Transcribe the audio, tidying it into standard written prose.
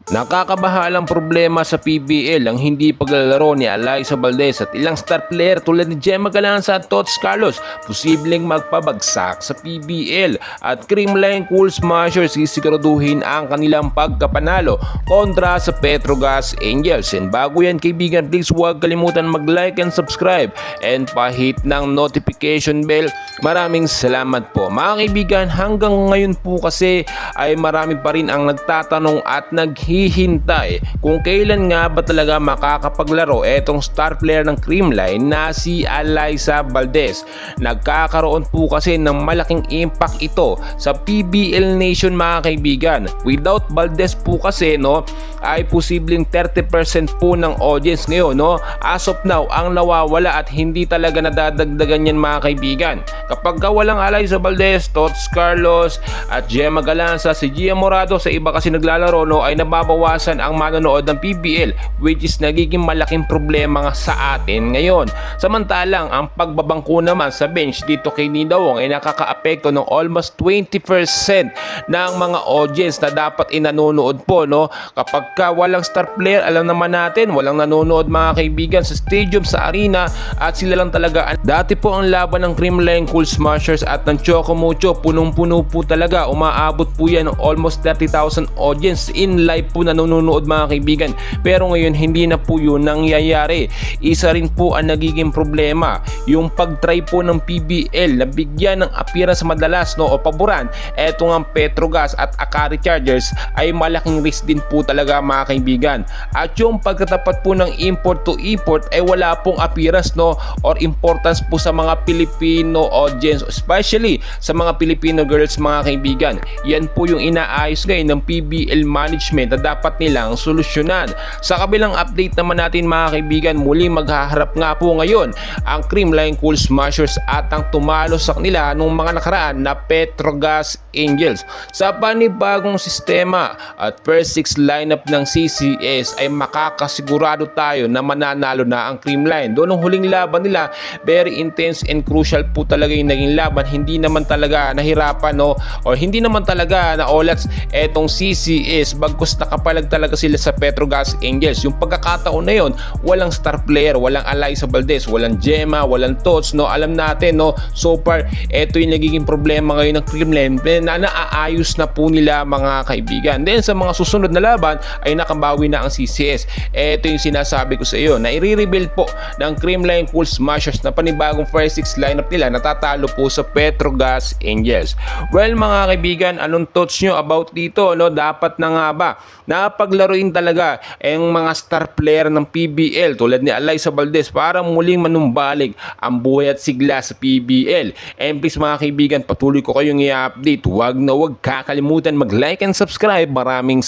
Nakakabahalang problema sa PBL ang hindi paglalaro ni Alyssa Valdez at ilang star player tulad ni Gemma Galanza at Tots Carlos posibleng magpabagsak sa PBL at Creamline Cool Smashers sisiguraduhin ang kanilang pagkapanalo kontra sa Petrogas Angels. And bago yan kaibigan, please huwag kalimutan mag-like and subscribe and pahit ng notification bell. Maraming salamat po mga kaibigan. Hanggang ngayon po kasi ay marami pa rin ang nagtatanong at naghihintay kung kailan nga ba talaga makakapaglaro etong star player ng Creamline na si Alyssa Valdez. Nagkakaroon po kasi ng malaking impact ito sa PBL Nation mga kaibigan. Without Valdez po kasi ay posibleng 30% po ng audience ngayon as of now ang nawawala at hindi talaga nadadagdagan yan mga kaibigan. Kapag walang Alyssa Valdez, Tots Carlos at Gemma Galanza, si Gia Morado sa iba kasi naglalaro ay nababawasan ang manonood ng PBL, which is nagiging malaking problema nga sa atin ngayon. Samantalang ang pagbabangko naman sa bench dito kay Nina Wong ay nakakaapekto ng almost 20% ng mga audience na dapat inanonood po kapag walang star player, alam naman natin walang nanonood mga kaibigan sa stadium, sa arena, at sila lang talaga. Dati po ang laban ng Creamline Cool Smashers at ng Choco Mucho, punong-puno po talaga, umaabot po yan ng almost 30,000 audience in live po nanonood mga kaibigan. Pero ngayon hindi na po yun nangyayari. Isa rin po ang nagiging problema, yung pag-try po ng PBL na bigyan ng appearance madalas o paboran etong ang Petrogas at Akari Chargers ay malaking risk din po talaga mga kaibigan. At yung pagkatapat po ng import to import ay wala pong appearance or importance po sa mga Filipino audience, especially sa mga Filipino girls mga kaibigan. Yan po yung inaayos ngayon ng PBL management na dapat nilang solusyonan. Sa kabilang update naman natin mga kaibigan, muling maghaharap nga po ngayon ang Creamline Cool Smashers at ang tumalo sa kanila nung mga nakaraan na Petrogas Angels. Sa panibagong sistema at first 6 lineup ng CCS ay makakasigurado tayo na mananalo na ang Creamline. Doon ang huling laban nila, very intense and crucial po talaga yung naging laban. Hindi naman talaga nahirapan or hindi naman talaga na olats etong CCS, bagkus nakapalag talaga sila sa Petrogas Angels. Yung pagkakataon na yon, walang star player, walang Alyssa Valdez, walang Gemma, walang Tots. Alam natin so far ito yung nagiging problema ngayon ng Creamline na naaayos na po nila mga kaibigan. Then sa mga susunod na laban ay nakabawi na ang CCS. Ito yung sinasabi ko sa iyo na i-rebuild po ng Creamline Cool Smashers na panibagong first 6 lineup nila, natatalo po sa Petrogas Angels. Well mga kaibigan, anong thoughts nyo about dito? Dapat na nga ba napaglaruin talaga ang mga star player ng PBL tulad ni Alyssa Valdez para muling manumbalik ang buhay at sigla sa PBL? And please mga kaibigan, patuloy ko kayong i-update. Huwag kakalimutan mag-like and subscribe. Maraming